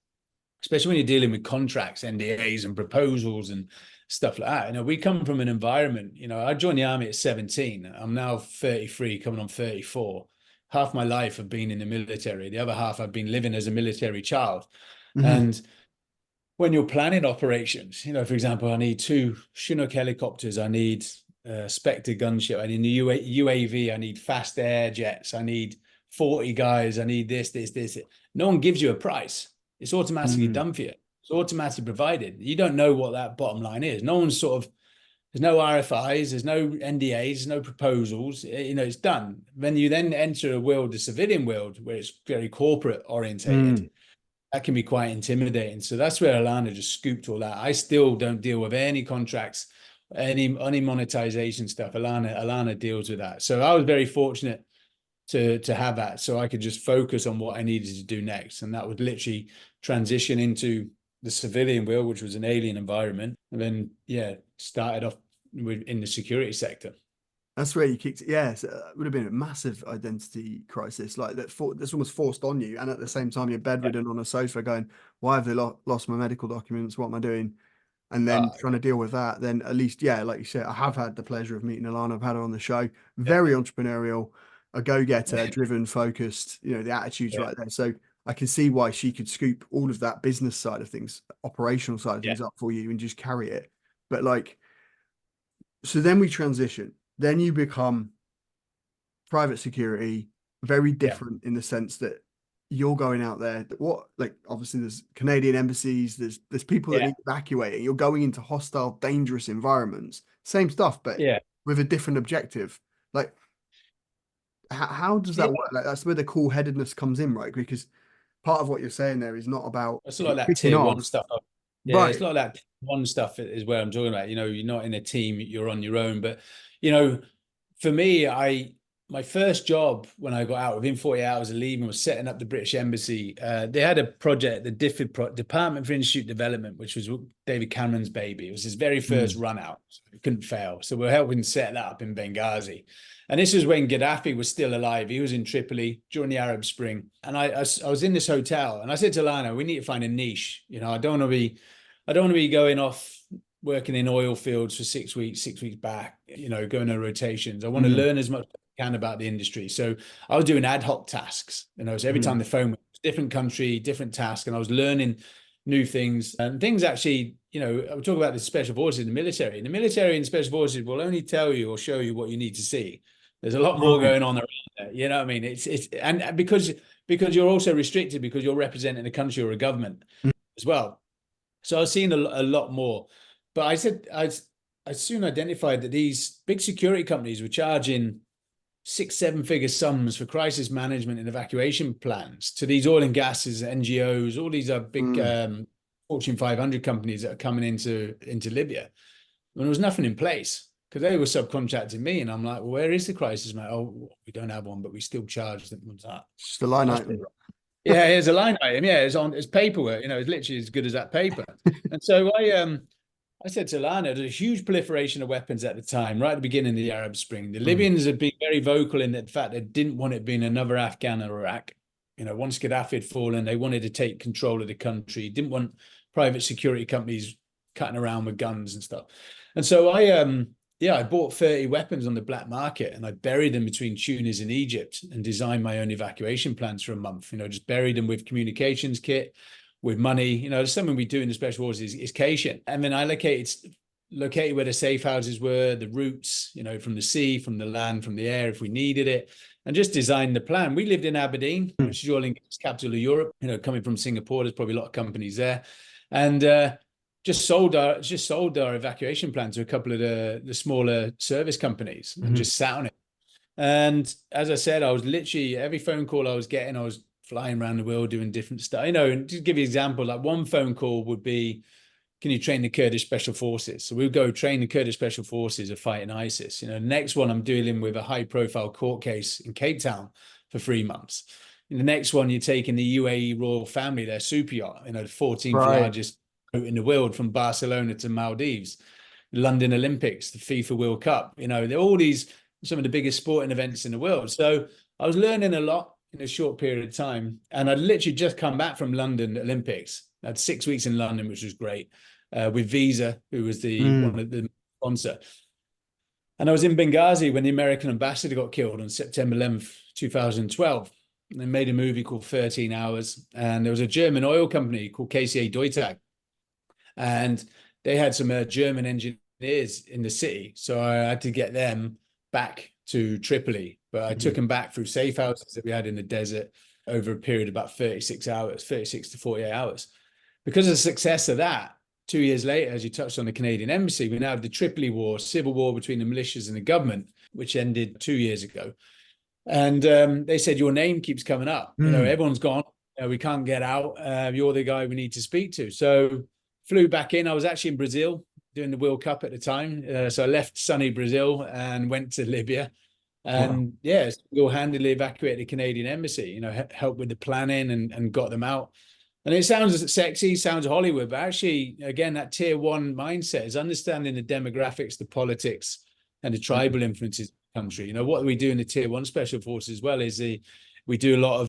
especially when you're dealing with contracts, NDAs and proposals and stuff like that. We come from an environment, I joined the army at 17. I'm now 33, coming on 34. Half my life I've been in the military. The other half I've been living as a military child. And when you're planning operations, for example, I need 2 Chinook helicopters. I need a Spectre gunship. I need a UAV. I need fast air jets. I need 40 guys. I need this. No one gives you a price. It's automatically done for you. It's automatically provided. You don't know what that bottom line is. No one's there's no RFIs, there's no NDAs, there's no proposals. It's done. When you then enter a world, the civilian world, where it's very corporate orientated, that can be quite intimidating. So that's where Alana just scooped all that. I still don't deal with any contracts, any monetization stuff. Alana deals with that. So I was very fortunate to have that, so I could just focus on what I needed to do next. And that would literally transition into the civilian world, which was an alien environment. And then, started off in the security sector. That's where you kicked it. Yeah, so it would have been a massive identity crisis, like that's almost forced on you. And at the same time, you're bedridden on a sofa going, why have they lost my medical documents? What am I doing? And then trying to deal with that. Then at least, like you said, I have had the pleasure of meeting Alana. I've had her on the show. Very entrepreneurial, a go-getter, driven, focused, the attitude's right there. So I can see why she could scoop all of that business side of things, operational side of things up for you and just carry it. But so then we transition. Then you become private security, very different in the sense that you're going out there. Obviously there's Canadian embassies, there's people that need evacuating. You're going into hostile, dangerous environments. Same stuff, but with a different objective. How does that work? That's where the cool-headedness comes in, right? Because part of what you're saying there is not about it's a lot of that tier one stuff. Right. It's a lot of that one stuff is where I'm talking about. You're not in a team, you're on your own. But for me, my first job when I got out within 48 hours of leaving was setting up the British Embassy. They had a project, the Department for Institute Development, which was David Cameron's baby. It was his very first run out. So it couldn't fail. So we're helping set that up in Benghazi. And this was when Gaddafi was still alive. He was in Tripoli during the Arab Spring. And I was in this hotel and I said to Lana, we need to find a niche. I don't want to be going off working in oil fields for 6 weeks back. going on rotations. I want to learn as much as I can about the industry. So I was doing ad hoc tasks, so every time the phone went, different country, different task, and I was learning new things and things actually, I would talk about the special forces in the military. In the military and special forces will only tell you or show you what you need to see. There's a lot more going on around there. You know what I mean? It's and because you're also restricted because you're representing a country or a government as well. So I've seen a lot more. But I soon identified that these big security companies were charging 6-7 figure sums for crisis management and evacuation plans to these oil and gases, NGOs, all these are big Fortune 500 companies that are coming into Libya. And there was nothing in place because they were subcontracting me. And I'm like, well, where is the crisis, mate? Oh, we don't have one, but we still charge them. What's that? Just a line item. Yeah, here's a line item. Yeah, it's paperwork. It's literally as good as that paper. And so I said to Lana, there's a huge proliferation of weapons at the time, right at the beginning of the Arab Spring. The Libyans had been very vocal in the fact they didn't want it being another Afghan or Iraq. Once Gaddafi had fallen, they wanted to take control of the country. Didn't want private security companies cutting around with guns and stuff. And so I bought 30 weapons on the black market and I buried them between Tunis and Egypt and designed my own evacuation plans for a month. Just buried them with communications kit, with money. Something we do in the special forces is cation. And then I located where the safe houses were, the routes, from the sea, from the land, from the air, if we needed it, and just designed the plan. We lived in Aberdeen, which is the oil and gas capital of Europe. Coming from Singapore, there's probably a lot of companies there, and just sold our evacuation plan to a couple of the smaller service companies and just sat on it. And as I said, I was literally every phone call I was getting, I was flying around the world doing different stuff. And to give you an example, like one phone call would be, can you train the Kurdish special forces? So we'll go train the Kurdish special forces of fighting ISIS. The next one I'm dealing with a high profile court case in Cape Town for 3 months. The next one, you're taking the UAE royal family, their super yacht, the 14th largest boat in the world from Barcelona to Maldives, London Olympics, the FIFA World Cup. They're all some of the biggest sporting events in the world. So I was learning a lot in a short period of time. And I'd literally just come back from London Olympics. I had 6 weeks in London, which was great, with Visa, who was one of the sponsor. And I was in Benghazi when the American ambassador got killed on September 11th, 2012. And they made a movie called 13 Hours. And there was a German oil company called KCA Deutag. And they had some German engineers in the city. So I had to get them back to Tripoli. But I took them back through safe houses that we had in the desert over a period of about 36 to 48 hours. Because of the success of that, 2 years later, as you touched on the Canadian embassy, we now have the Tripoli war, civil war between the militias and the government, which ended 2 years ago. And they said, your name keeps coming up. Everyone's gone. We can't get out. You're the guy we need to speak to. So flew back in. I was actually in Brazil doing the World Cup at the time. So I left sunny Brazil and went to Libya. And single-handedly evacuated the Canadian embassy, helped with the planning and got them out. And it sounds sexy, sounds Hollywood, but actually, again, that tier one mindset is understanding the demographics, the politics, and the tribal influences of the country. What we do in the tier one special forces as well is we do a lot of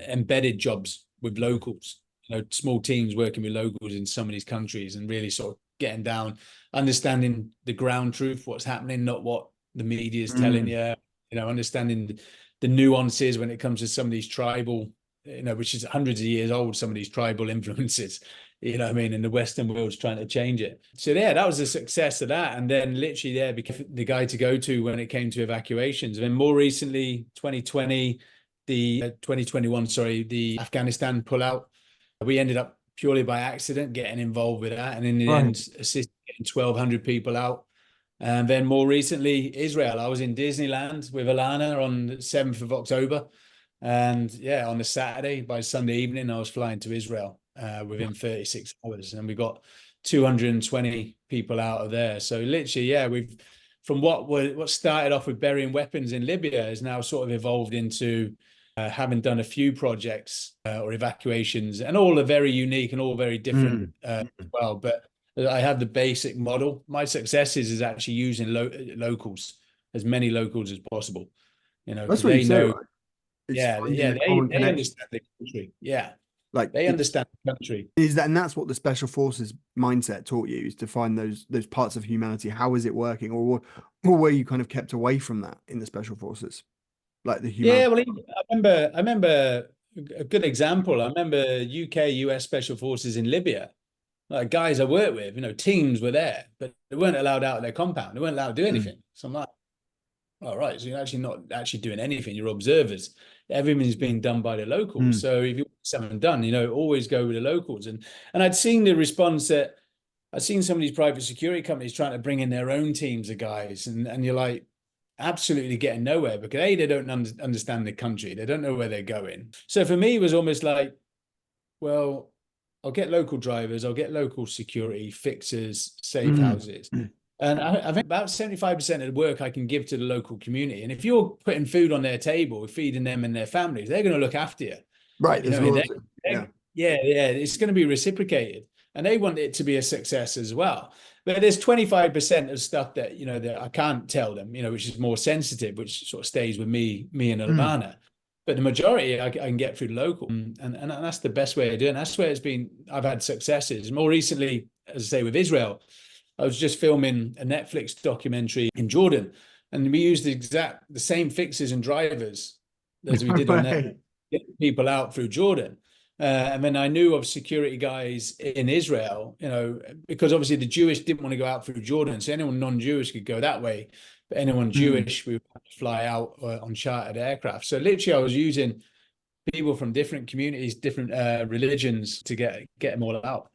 embedded jobs with locals, small teams working with locals in some of these countries and really sort of getting down, understanding the ground truth, what's happening, not what the media is telling you. Understanding the nuances when it comes to some of these tribal, which is hundreds of years old, some of these tribal influences, and the Western world's trying to change it. So that was the success of that. And then literally became the guy to go to when it came to evacuations. And then more recently, 2021, the Afghanistan pullout. We ended up purely by accident getting involved with that. And in the end, assisted getting 1,200 people out. And then more recently, Israel. I was in Disneyland with Alana on the 7th of October. And on the Saturday, by Sunday evening, I was flying to Israel within 36 hours. And we got 220 people out of there. So literally, we've, from what started off with burying weapons in Libya has now sort of evolved into having done a few projects or evacuations, and all are very unique and all very different as well. But I have the basic model. My success is actually using locals, as many locals as possible. That's what you say, right? They understand the country. Yeah, like they understand the country. And that's what the special forces mindset taught you, is to find those parts of humanity. How is it working, or or were you kind of kept away from that in the special forces, like the Yeah, human? well, I remember a good example. I remember UK, US Special Forces in Libya. Like guys I worked with, teams were there, but they weren't allowed out of their compound. They weren't allowed to do Mm, anything. So I'm like, all right, so you're actually not actually doing anything. You're observers. Everything's being done by the locals. mm, So if you want something done, always go with the locals. And I'd seen the response that I've seen some of these private security companies trying to bring in their own teams of guys, and you're like, absolutely getting nowhere because they don't understand the country, they don't know where they're going. So for me, it was almost like, well, I'll get local drivers, I'll get local security fixers, safe mm, houses. mm. And I think about 75% of the work I can give to the local community. And if you're putting food on their table, feeding them and their families, they're going to look after you. Right, there's loyalty. Yeah. Yeah, it's going to be reciprocated. And they want it to be a success as well. But there's 25% of stuff that, that I can't tell them, which is more sensitive, which sort of stays with me and Mm. Alvana. But the majority I can get through local. And that's the best way of doing it. That's where I've had successes. More recently, as I say, with Israel, I was just filming a Netflix documentary in Jordan, and we used the same fixes and drivers as we No did on that, way. get people out through Jordan. And then I knew of security guys in Israel, because obviously the Jewish didn't want to go out through Jordan. So anyone non-Jewish could go that way. But anyone Mm. Jewish, we would have to fly out on chartered aircraft. So literally I was using people from different communities, different religions to get them all out.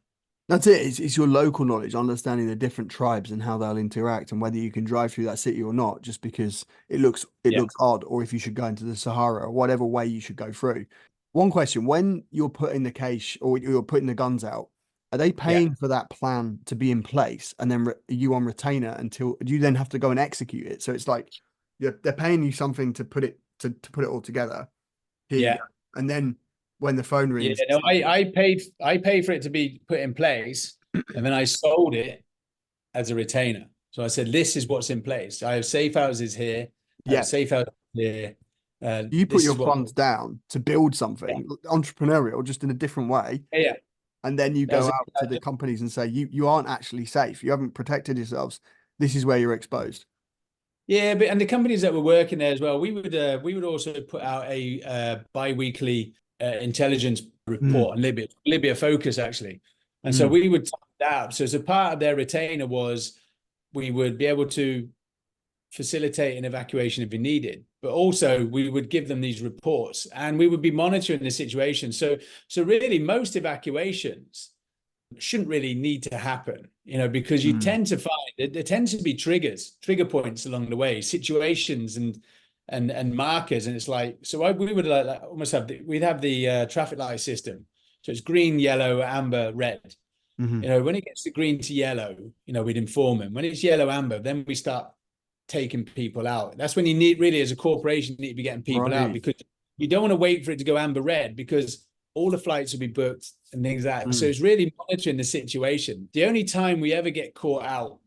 That's it. It's your local knowledge, understanding the different tribes and how they'll interact, and whether you can drive through that city or not, just because it Yeah. looks odd, or if you should go into the Sahara or whatever way you should go through. One question: when you're putting the cache or you're putting the guns out, are they Yeah. paying for that plan to be in place, and then are you on retainer until you then have to go and execute it? So it's like they're paying you something to put it to put it all together. Here you Yeah. go, and then when the phone Yeah, rings, no, I paid for it to be put in place, and then I sold it as a retainer. So I said, this is what's in place. I have safe houses here. I have yeah. safe houses here. You put This your is what. funds down to build Yeah, something entrepreneurial, just in a different way, yeah. and then you go As out to the companies and say you aren't actually safe. You haven't protected yourselves. This is where you're exposed. Yeah, but and the companies that were working there as well, we would also put out a bi-weekly intelligence Mm, report on Libya Focus actually, and so mm, we would type that up. So as a part of their retainer was we would be able to facilitate an evacuation if we needed, but also we would give them these reports and we would be monitoring the situation. So really most evacuations shouldn't really need to happen, because you mm. tend to find that there tends to be trigger points along the way, situations and markers. And it's like, so we would like almost we'd have the traffic light system. So it's green, yellow, amber, red. Hmm. When it gets to green to yellow, we'd inform them. When it's yellow, amber, then we start taking people out. That's when you need really, as a corporation, you need to be getting people out, Right. because you don't want to wait for it to go amber red, because all the flights will be booked and things like that. So Mm. it's really monitoring the situation. The only time we ever get caught out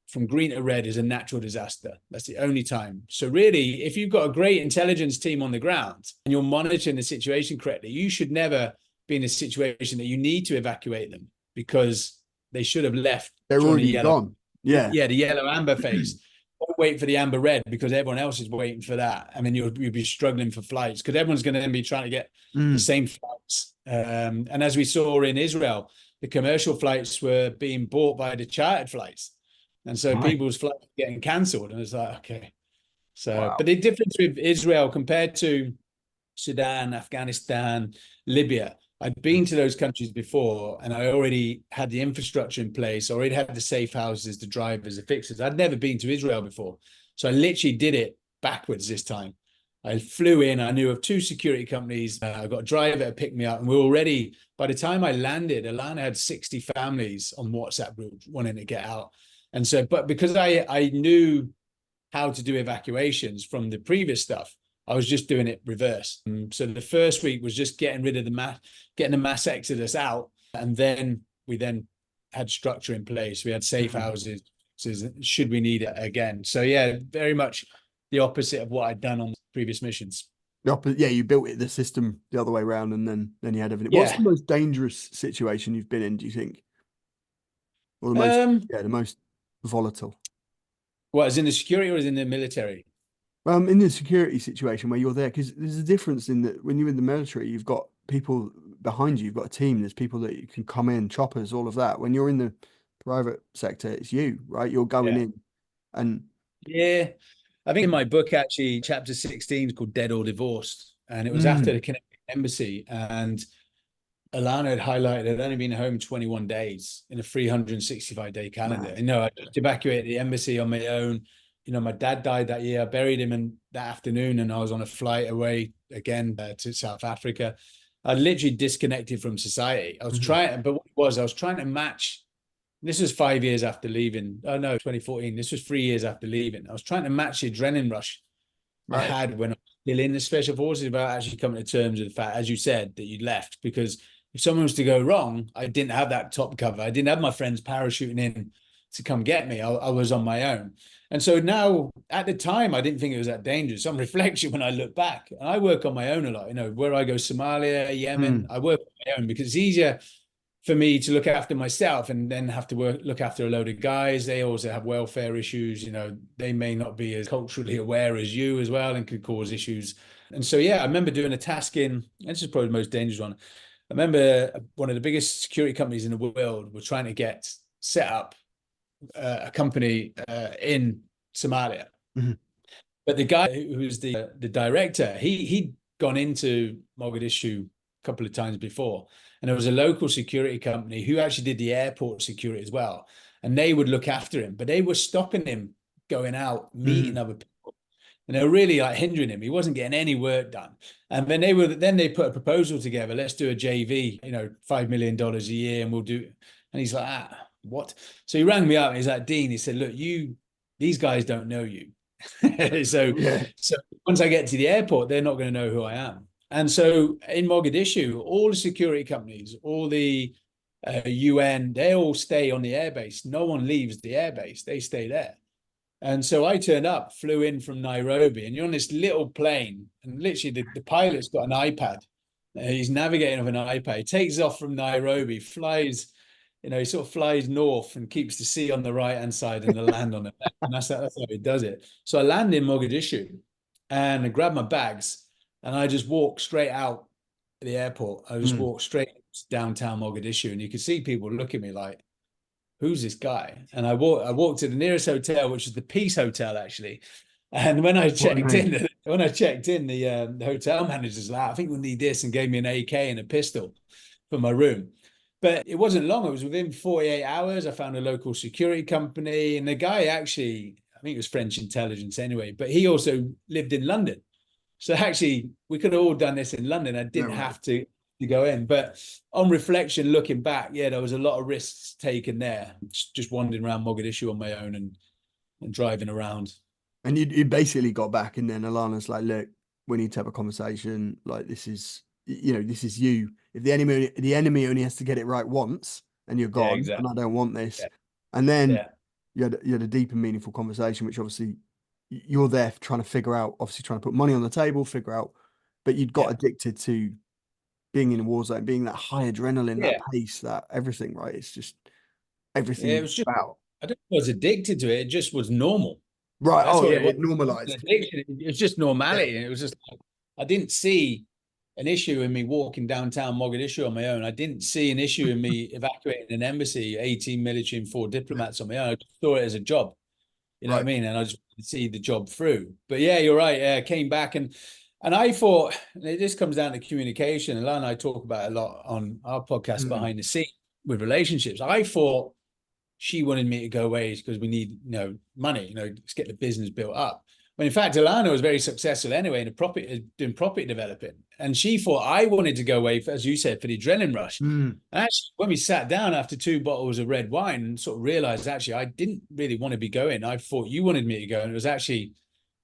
from green to red is a natural disaster. That's the only time. So really, if you've got a great intelligence team on the ground and you're monitoring the situation correctly, you should never be in a situation that you need to evacuate them, because they should have left They're during the already yellow. gone. Yeah. Yeah, the yellow amber phase. Don't wait for the amber red, because everyone else is waiting for that. I mean, you'll be struggling for flights because everyone's going to then be trying to get the Mm. same flights. And as we saw in Israel, the commercial flights were being bought by the chartered flights. And so Right. people's flights were getting cancelled. And it's like, okay. So, Wow. but the difference with Israel compared to Sudan, Afghanistan, Libya. I'd been to those countries before, and I already had the infrastructure in place, already had the safe houses, the drivers, the fixers. I'd never been to Israel before. So I literally did it backwards this time. I flew in, I knew of two security companies. I got a driver to pick me up, and we were already, by the time I landed, Alana had 60 families on WhatsApp groups wanting to get out. And so, but because I knew how to do evacuations from the previous stuff, I was just doing it reverse. So the first week was just getting rid of getting the mass exodus out. And then we had structure in place. We had safe Mm. houses, should we need it again. So yeah, very much the opposite of what I'd done on previous missions. Yeah, you built the system the other way around, and then you had everything. What's Yeah. the most dangerous situation you've been in, do you think? Or the most, Um, yeah, the most volatile? What, is in the security or is in the military? In the security situation where you're there, because there's a difference in that when you're in the military, you've got people behind you, you've got a team, there's people that you can come in, choppers, all of that. When you're in the private sector, it's you, right? You're going Yeah. in and Yeah. I think in my book, actually, chapter 16 is called Dead or Divorced. And it was after mm, the Canadian Embassy. And Alana had highlighted I'd only been home 21 days in a 365-day calendar. mad. You know, I just evacuated the embassy on my own. You know, my dad died that year. I buried him in that afternoon, and I was on a flight away again to South Africa. I literally disconnected from society. I was Mhm. trying, but what it was, I was trying to match. This was 5 years after leaving. Oh no, 2014. This was 3 years after leaving. I was trying to match the adrenaline rush I Right. had when I was still in the special forces, about actually coming to terms with the fact, as you said, that you'd left. Because if someone was to go wrong, I didn't have that top cover. I didn't have my friends parachuting in to come get me. I was on my own. And so now, at the time, I didn't think it was that dangerous. On reflection, when I look back, and I work on my own a lot, you know, where I go, Somalia, Yemen, Mm, I work on my own because it's easier for me to look after myself and then have to look after a load of guys. They also have welfare issues. You know, they may not be as culturally aware as you as well and could cause issues. And so, yeah, I remember doing a task in, this is probably the most dangerous one. I remember one of the biggest security companies in the world were trying to get set up a company in Somalia. mhm. But the guy who was the director, he'd gone into Mogadishu a couple of times before, and there was a local security company who actually did the airport security as well, and they would look after him, but they were stopping him going out, meeting Mm, other people, and they were really like hindering him. He wasn't getting any work done. And then they put a proposal together. Let's do a JV, you know, $5 million a year, and we'll do. And he's like, what? So he rang me up. And he's like, Dean. He said, look, these guys don't know you. so, yeah. so once I get to the airport, they're not going to know who I am. And so in Mogadishu, all the security companies, all the UN, they all stay on the airbase. No one leaves the airbase. They stay there. And so I turned up, flew in from Nairobi, and you're on this little plane, and literally the pilot's got an iPad. He's navigating with an iPad. He takes off from Nairobi, flies, you know, he sort of flies north and keeps the sea on the right hand side and the land on the left. And that's how he does it. So I land in Mogadishu and I grab my bags and I just walk straight out the airport. I just Mm. walk straight downtown Mogadishu, and you could see people look at me like, who's this guy? And I walked to the nearest hotel, which is the Peace Hotel, actually. And when I What a checked name. in, the hotel manager's like, I think we'll need this, and gave me an AK and a pistol for my room. But it wasn't long. It was within 48 hours. I found a local security company, and the guy actually, I think it was French intelligence anyway, but he also lived in London. So actually, we could have all done this in London. I No didn't way. have to go in. But on reflection, looking back, yeah, there was a lot of risks taken there. Just wandering around Mogadishu on my own and driving around. And you basically got back, and then Alana's like, look, we need to have a conversation. Like, this is, this is you. If the enemy only has to get it right once, and you're Yeah, gone, and exactly. I don't want this. Yeah, And then yeah, you had a deep and meaningful conversation, which obviously you're there trying to figure out, obviously trying to put money on the table, figure out, but you'd got yeah, addicted to being in a war zone, being that high adrenaline, that yeah. pace, that everything, right? It's just Yeah, it everything was just, about. I don't know, I was addicted to it. It just was normal. Right. That's Oh what yeah, it was. it It wasn't an normalized. addiction. It was just Yeah. normality. And it was just like, I didn't see an issue in me walking downtown Mogadishu on my own. I didn't see an issue in me evacuating an embassy, 18 military and 4 diplomats on my own. I just saw it as a job. You know what I Right. mean? And I just wanted to see the job through. But yeah, you're right. Yeah, I came back and I thought this comes down to communication. And Lana and I talk about it a lot on our podcast Mm. behind the scenes with relationships. I thought she wanted me to go away because we need, money, let's get the business built up. When in fact, Alana was very successful anyway in doing property developing. And she thought I wanted to go away, as you said, for the adrenaline rush. Mm. And actually, when we sat down after 2 bottles of red wine and sort of realized actually I didn't really want to be going. I thought you wanted me to go. And it was actually,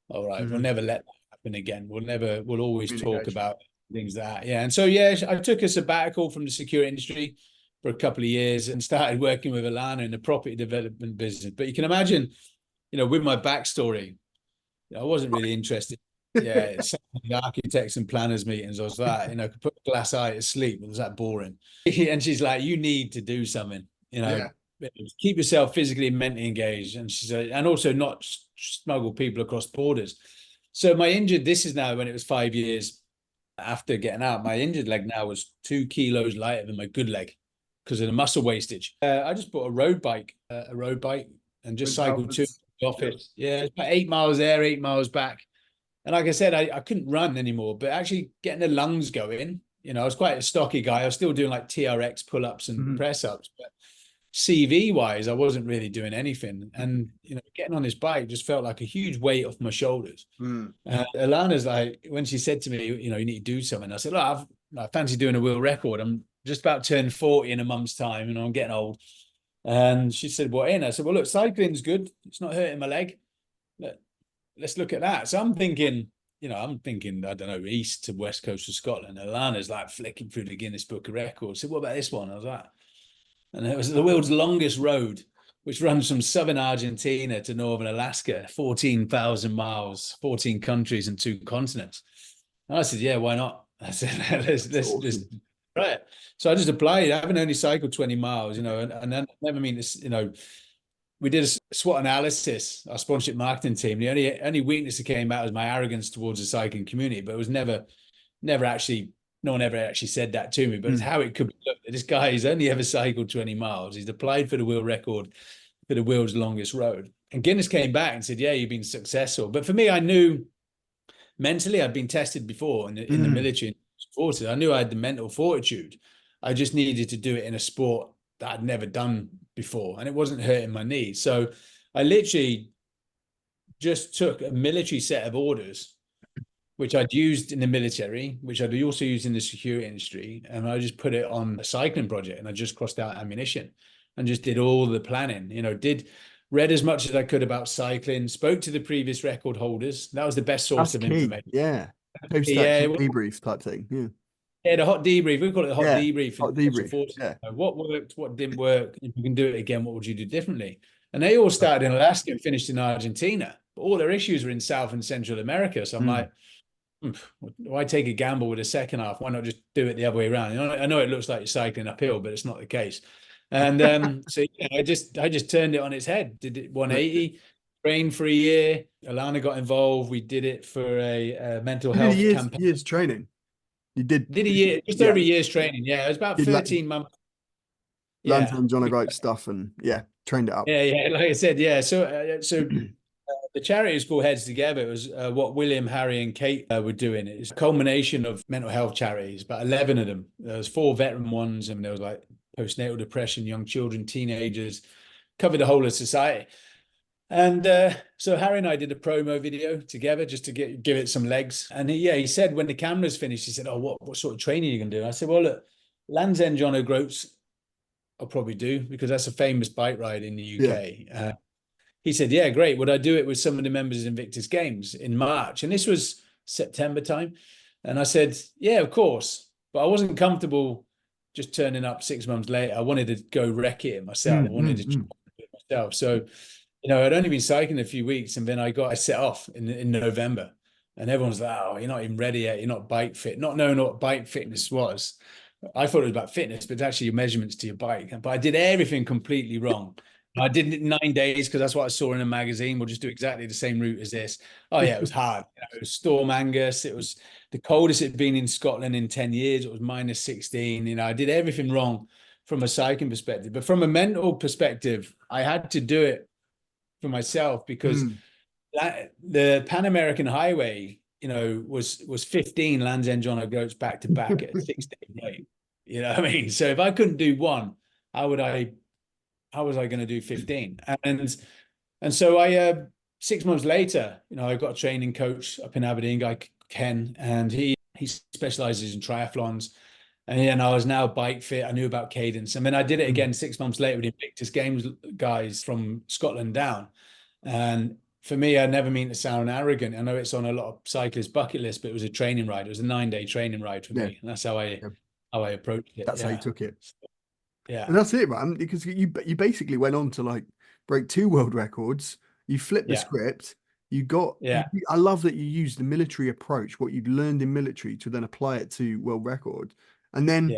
all right, we'll Mm. never let that happen again. We'll always talk Communication. about things that, yeah. And so, yeah, I took a sabbatical from the security industry for a couple of years and started working with Alana in the property development business. But you can imagine, with my backstory, I wasn't really interested. Yeah, the architects and planners meetings. I was like, could put a glass eye to sleep. It was that boring. And she's like, you need to do something, Yeah. keep yourself physically and mentally engaged. And she said, and also not smuggle people across borders. So my injured, this is now when it was 5 years after getting out, my injured leg now was 2 kilos lighter than my good leg because of the muscle wastage. I just bought a road bike, and just cycled to the office. Yeah, it's about 8 miles there, 8 miles back. And like I said, I couldn't run anymore, but actually getting the lungs going, I was quite a stocky guy. I was still doing like TRX pull-ups and press-ups, but CV wise, I wasn't really doing anything. And, getting on this bike just felt like a huge weight off my shoulders. Alana's like, when she said to me, you need to do something, I said, look, I fancy doing a world record. I'm just about to turn 40 in a month's time, I'm getting old. And she said, what in? I said, well, look, cycling's good. It's not hurting my leg. Let's look at that. So I'm thinking, I don't know, east to west coast of Scotland. Alana's like flicking through the Guinness Book of Records. I said, what about this one? I was like, and it was the world's longest road, which runs from southern Argentina to northern Alaska, 14,000 miles, 14 countries and 2 continents. And I said, yeah, why not? I said, let's right. So I just applied. I haven't only cycled 20 miles, and then never mean this, we did a SWOT analysis, our sponsorship marketing team. The only weakness that came out was my arrogance towards the cycling community, but it was never actually, no one ever actually said that to me, but it's how it could be looked at. This guy, he's only ever cycled 20 miles. He's applied for the world record for the world's longest road. And Guinness came back and said, yeah, you've been successful. But for me, I knew mentally I'd been tested before in the military forces. I knew I had the mental fortitude. I just needed to do it in a sport that I'd never done before, and it wasn't hurting my knees. So I literally just took a military set of orders, which I'd used in the military, which I'd also used in the security industry, and I just put it on a cycling project, and I just crossed out ammunition and just did all the planning, read as much as I could about cycling, spoke to the previous record holders. That was the best source of information. Yeah. Post-action debrief type thing. Yeah. Yeah, the hot debrief. We call it the hot debrief. Hot debrief. Yeah. What worked, what didn't work. If you can do it again, what would you do differently? And they all started in Alaska and finished in Argentina. But all their issues were in South and Central America. So I'm like, why take a gamble with the second half? Why not just do it the other way around? I know it looks like you're cycling uphill, but it's not the case. And so I just turned it on its head. Did it 180, trained for a year. Alana got involved. We did it for a mental health campaign. Years training. You did a year, just over a year's training. Yeah, it was about 13 months. Learned John O'Groats stuff and trained it up. Yeah, like I said, yeah. So the charity is called Heads Together. It was what William, Harry, and Kate were doing. It's a culmination of mental health charities, about 11 of them. There was 4 veteran ones, and there was like postnatal depression, young children, teenagers, covered the whole of society. And so Harry and I did a promo video together just to give it some legs. And he said when the camera's finished, he said, oh, what sort of training are you going to do? I said, well, look, Land's End John O'Groats I'll probably do because that's a famous bike ride in the UK. He said, yeah, great. Would I do it with some of the members of Invictus Games in March? And this was September time. And I said, yeah, of course. But I wasn't comfortable just turning up 6 months later. I wanted to go wreck it myself. I wanted to try it myself. So, I'd only been cycling a few weeks, and then I set off in November, and everyone's like, oh, you're not even ready yet. You're not bike fit, not knowing what bike fitness was. I thought it was about fitness, but it's actually your measurements to your bike. But I did everything completely wrong. I did it in 9 days because that's what I saw in a magazine. We'll just do exactly the same route as this. Oh yeah, it was hard. It was Storm Angus. It was the coldest it'd been in Scotland in 10 years. It was -16. I did everything wrong from a cycling perspective. But from a mental perspective, I had to do it for myself because the Pan American Highway, was 15 Land's End John O'Groats back to back at 16 days. You know what I mean? So if I couldn't do one, how was I going to do 15? And so I 6 months later, I got a training coach up in Aberdeen, guy Ken, and he specializes in triathlons. And I was now bike fit. I knew about cadence. And then I did it again 6 months later with the Invictus Games guys from Scotland down. And for me, I never mean to sound arrogant. I know it's on a lot of cyclists' bucket list, but it was a training ride. It was a 9-day training ride for me. And that's how I approached it. That's how you took it. Yeah. And that's it, man. Because you basically went on to break 2 world records. You flipped the script. You got, I love that you used the military approach, what you'd learned in military to then apply it to world record. And then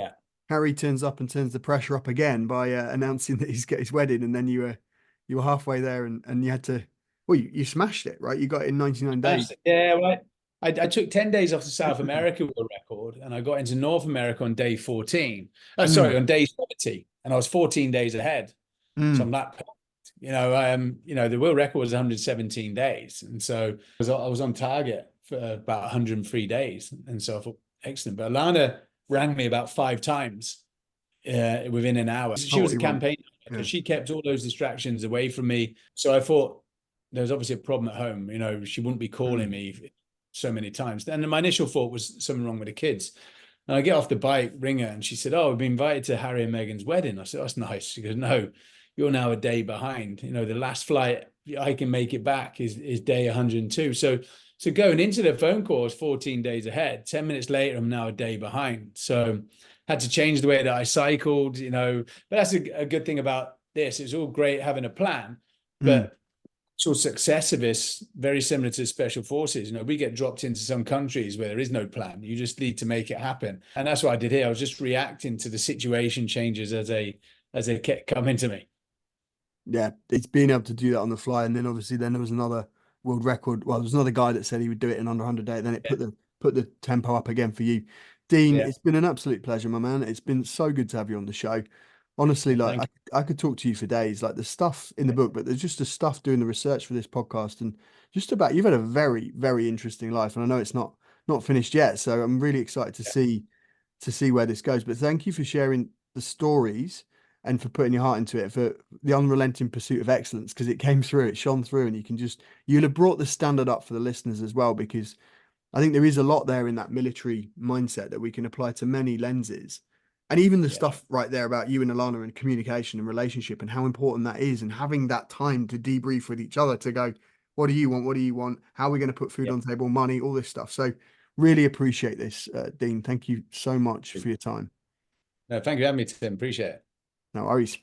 Harry turns up and turns the pressure up again by announcing that he's got his wedding, and then you were halfway there, and you had to. Well, you smashed it, right? You got it in 99 days. Yeah, right. I took 10 days off the South America world record, and I got into North America on day 14. Oh, sorry, on day 70, and I was 14 days ahead. So I'm that perfect. The world record was 117 days, and so I was on target for about 103 days, and so I thought excellent. But Alana rang me about 5 times within an hour. She was a campaign, so she kept all those distractions away from me. So I thought there was obviously a problem at home. She wouldn't be calling me so many times. And my initial thought was something wrong with the kids. And I get off the bike, ring her, and she said, "Oh, we've been invited to Harry and Meghan's wedding." I said, "That's nice." She goes, "No, you're now a day behind. The last flight I can make it back is day 102." So going into the phone call is 14 days ahead. 10 minutes later, I'm now a day behind. So had to change the way that I cycled, but that's a good thing about this. It's all great having a plan, but actual success of this, very similar to special forces. We get dropped into some countries where there is no plan. You just need to make it happen. And that's what I did here. I was just reacting to the situation changes as they kept coming to me. Yeah, it's being able to do that on the fly. And then obviously there was another world record. Well, there was another guy that said he would do it in under 100 days. Then it put the tempo up again for you. Dean, it's been an absolute pleasure, my man. It's been so good to have you on the show. Honestly, like I could talk to you for days, like the stuff in the book, but there's just the stuff doing the research for this podcast and just about you've had a very, very interesting life. And I know it's not finished yet. So I'm really excited to see where this goes. But thank you for sharing the stories and for putting your heart into it, for the unrelenting pursuit of excellence, because it came through, it shone through, and you'll have brought the standard up for the listeners as well, because I think there is a lot there in that military mindset that we can apply to many lenses. And even the stuff right there about you and Alana and communication and relationship and how important that is, and having that time to debrief with each other to go, what do you want? What do you want? How are we going to put food on the table, money, all this stuff. So really appreciate this, Dean. Thank you so much for your time. No, thank you for having me, Tim. Appreciate it. No worries.